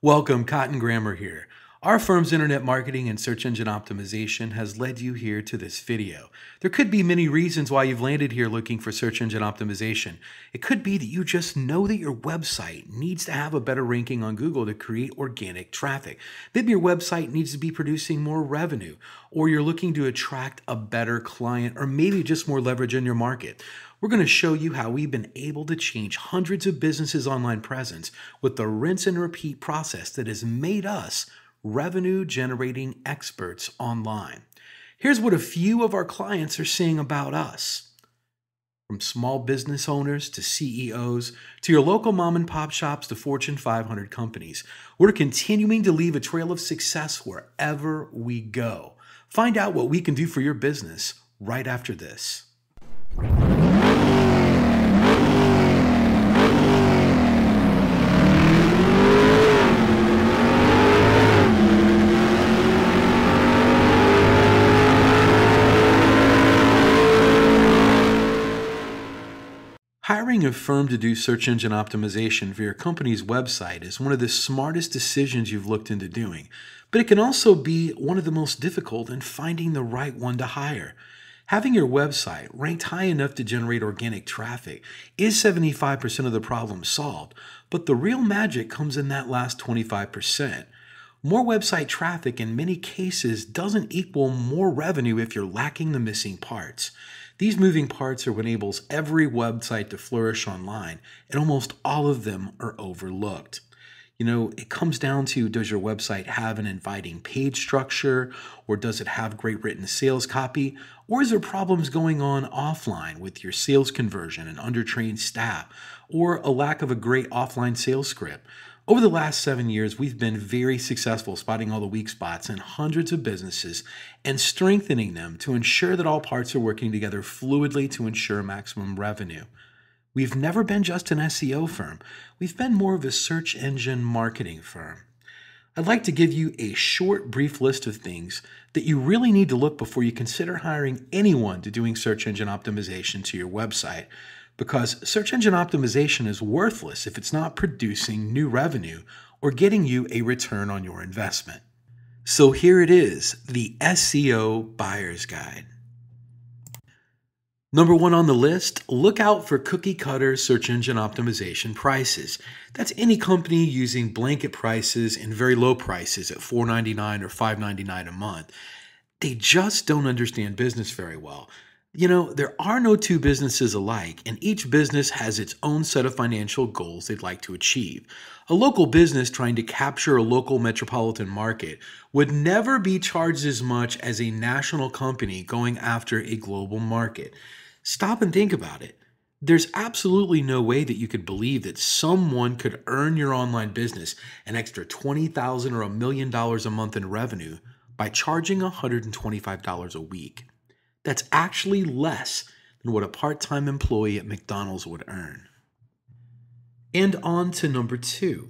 Welcome, Cotton Grammar here. Our firm's internet marketing and search engine optimization has led you here to this video. There could be many reasons why you've landed here looking for search engine optimization. It could be that you just know that your website needs to have a better ranking on Google to create organic traffic. Maybe your website needs to be producing more revenue, or you're looking to attract a better client, or maybe just more leverage in your market. We're going to show you how we've been able to change hundreds of businesses' online presence with the rinse and repeat process that has made us revenue-generating experts online. Here's what a few of our clients are saying about us. From small business owners to CEOs, to your local mom and pop shops to Fortune 500 companies, we're continuing to leave a trail of success wherever we go. Find out what we can do for your business right after this. Hiring a firm to do search engine optimization for your company's website is one of the smartest decisions you've looked into doing, but it can also be one of the most difficult in finding the right one to hire. Having your website ranked high enough to generate organic traffic is 75% of the problem solved, but the real magic comes in that last 25%. More website traffic in many cases doesn't equal more revenue if you're lacking the missing parts. These moving parts are what enables every website to flourish online, and almost all of them are overlooked. It comes down to, does your website have an inviting page structure, or does it have great written sales copy, or is there problems going on offline with your sales conversion and undertrained staff, or a lack of a great offline sales script? Over the last 7 years, we've been very successful spotting all the weak spots in hundreds of businesses and strengthening them to ensure that all parts are working together fluidly to ensure maximum revenue. We've never been just an SEO firm. We've been more of a search engine marketing firm. I'd like to give you a short, brief list of things that you really need to look before you consider hiring anyone to doing search engine optimization to your website, because search engine optimization is worthless if it's not producing new revenue or getting you a return on your investment. So here it is, the SEO Buyer's Guide. Number 1 on the list, look out for cookie-cutter search engine optimization prices. That's any company using blanket prices and very low prices at $4.99 or $5.99 a month. They just don't understand business very well. There are no two businesses alike, and each business has its own set of financial goals they'd like to achieve. A local business trying to capture a local metropolitan market would never be charged as much as a national company going after a global market. Stop and think about it. There's absolutely no way that you could believe that someone could earn your online business an extra $20,000 or $1 million a month in revenue by charging $125 a week. That's actually less than what a part-time employee at McDonald's would earn. And on to number 2.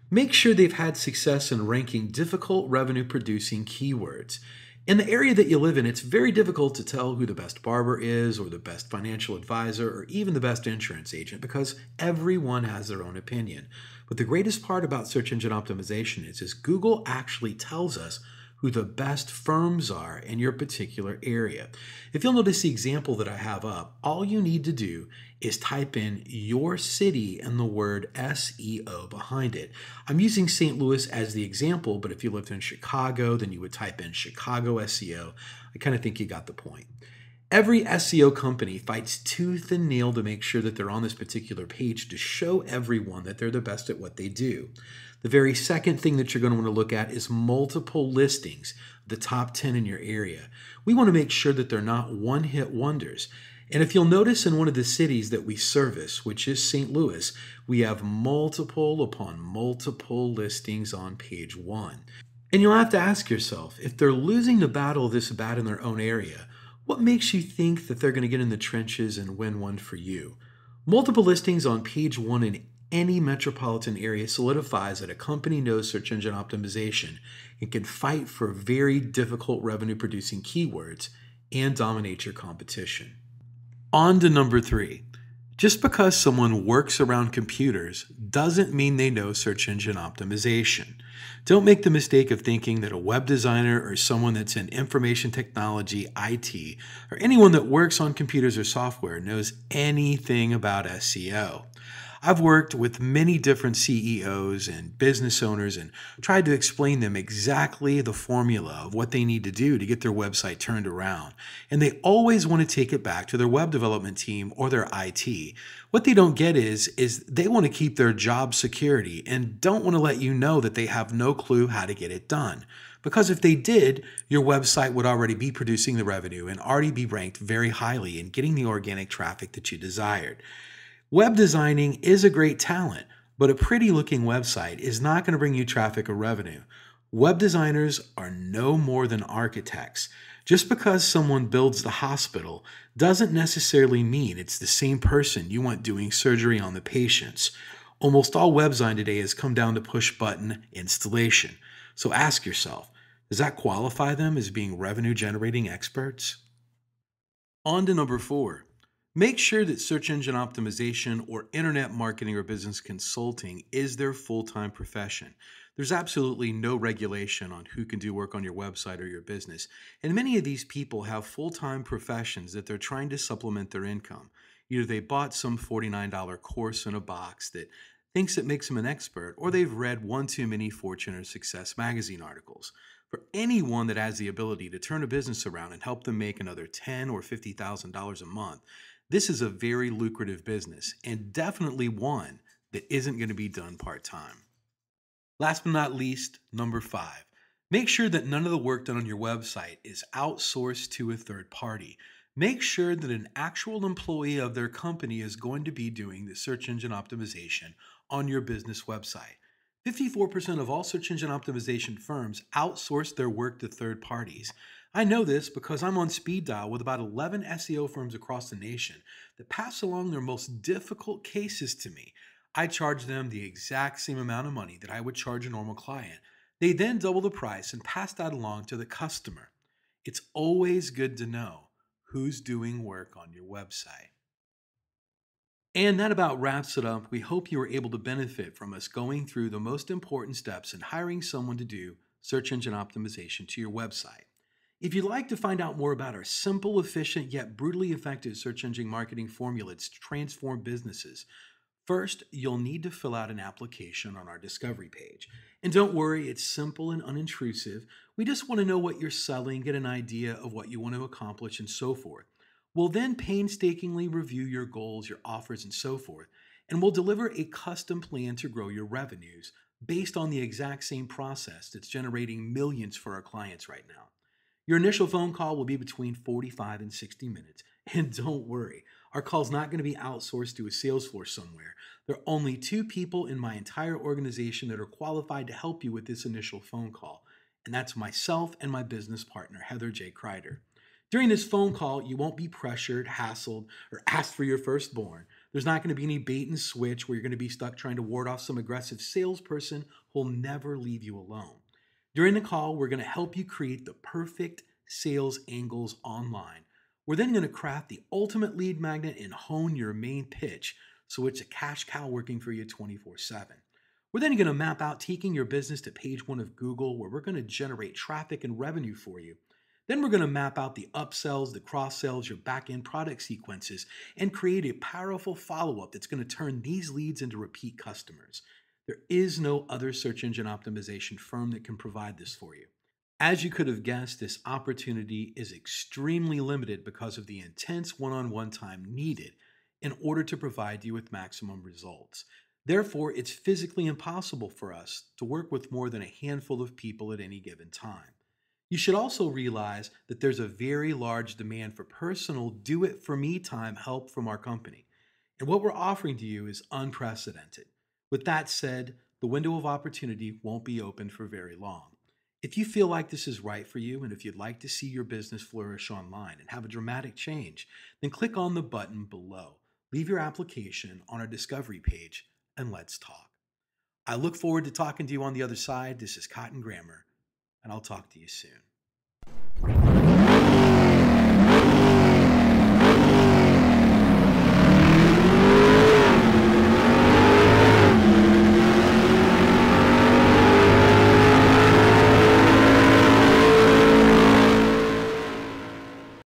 Make sure they've had success in ranking difficult revenue-producing keywords. In the area that you live in, it's very difficult to tell who the best barber is, or the best financial advisor, or even the best insurance agent, because everyone has their own opinion. But the greatest part about search engine optimization is Google actually tells us who the best firms are in your particular area. If you'll notice the example that I have up, all you need to do is type in your city and the word SEO behind it. I'm using St. Louis as the example, but if you lived in Chicago, then you would type in Chicago SEO. I kind of think you got the point. Every SEO company fights tooth and nail to make sure that they're on this particular page to show everyone that they're the best at what they do. The very second thing that you're going to want to look at is multiple listings, the top 10 in your area. We want to make sure that they're not one-hit wonders. And if you'll notice in one of the cities that we service, which is St. Louis, we have multiple upon multiple listings on page 1. And you'll have to ask yourself, if they're losing the battle this bad in their own area, what makes you think that they're going to get in the trenches and win one for you? Multiple listings on page 1 in any metropolitan area solidifies that a company knows search engine optimization and can fight for very difficult revenue-producing keywords and dominate your competition. On to number 3. Just because someone works around computers doesn't mean they know search engine optimization. Don't make the mistake of thinking that a web designer or someone that's in information technology, IT, or anyone that works on computers or software knows anything about SEO. I've worked with many different CEOs and business owners and tried to explain them exactly the formula of what they need to do to get their website turned around. And they always want to take it back to their web development team or their IT. What they don't get is they want to keep their job security and don't want to let you know that they have no clue how to get it done. Because if they did, your website would already be producing the revenue and already be ranked very highly and getting the organic traffic that you desired. Web designing is a great talent, but a pretty looking website is not going to bring you traffic or revenue. Web designers are no more than architects. Just because someone builds the hospital doesn't necessarily mean it's the same person you want doing surgery on the patients. Almost all web design today has come down to push button installation. So ask yourself, does that qualify them as being revenue generating experts? On to number four. Make sure that search engine optimization or internet marketing or business consulting is their full time profession. There's absolutely no regulation on who can do work on your website or your business. And many of these people have full time professions that they're trying to supplement their income. Either they bought some $49 course in a box that thinks it makes them an expert, or they've read one too many Fortune or Success magazine articles. For anyone that has the ability to turn a business around and help them make another $10 or $50,000 a month, this is a very lucrative business and definitely one that isn't going to be done part time. Last but not least, number five, make sure that none of the work done on your website is outsourced to a third party. Make sure that an actual employee of their company is going to be doing the search engine optimization on your business website. 54% of all search engine optimization firms outsource their work to third parties. I know this because I'm on speed dial with about 11 SEO firms across the nation that pass along their most difficult cases to me. I charge them the exact same amount of money that I would charge a normal client. They then double the price and pass that along to the customer. It's always good to know who's doing work on your website. And that about wraps it up. We hope you were able to benefit from us going through the most important steps in hiring someone to do search engine optimization to your website. If you'd like to find out more about our simple, efficient, yet brutally effective search engine marketing formula to transform businesses, first, you'll need to fill out an application on our discovery page. And don't worry, it's simple and unintrusive. We just want to know what you're selling, get an idea of what you want to accomplish, and so forth. We'll then painstakingly review your goals, your offers, and so forth, and we'll deliver a custom plan to grow your revenues based on the exact same process that's generating millions for our clients right now. Your initial phone call will be between 45 and 60 minutes. And don't worry, our call's not going to be outsourced to a sales force somewhere. There are only two people in my entire organization that are qualified to help you with this initial phone call, and that's myself and my business partner, Heather J. Kreider. During this phone call, you won't be pressured, hassled, or asked for your firstborn. There's not going to be any bait and switch where you're going to be stuck trying to ward off some aggressive salesperson who'll never leave you alone. During the call, we're going to help you create the perfect sales angles online. We're then going to craft the ultimate lead magnet and hone your main pitch so it's a cash cow working for you 24/7. We're then going to map out taking your business to page one of Google, where we're going to generate traffic and revenue for you. Then we're going to map out the upsells, the cross sells, your back end product sequences, and create a powerful follow up that's going to turn these leads into repeat customers. There is no other search engine optimization firm that can provide this for you. As you could have guessed, this opportunity is extremely limited because of the intense one on one time needed in order to provide you with maximum results. Therefore, it's physically impossible for us to work with more than a handful of people at any given time. You should also realize that there's a very large demand for personal do it for me time help from our company. And what we're offering to you is unprecedented. With that said, the window of opportunity won't be open for very long. If you feel like this is right for you and if you'd like to see your business flourish online and have a dramatic change, then click on the button below. Leave your application on our discovery page and let's talk. I look forward to talking to you on the other side. This is Cotton Grammar, and I'll talk to you soon.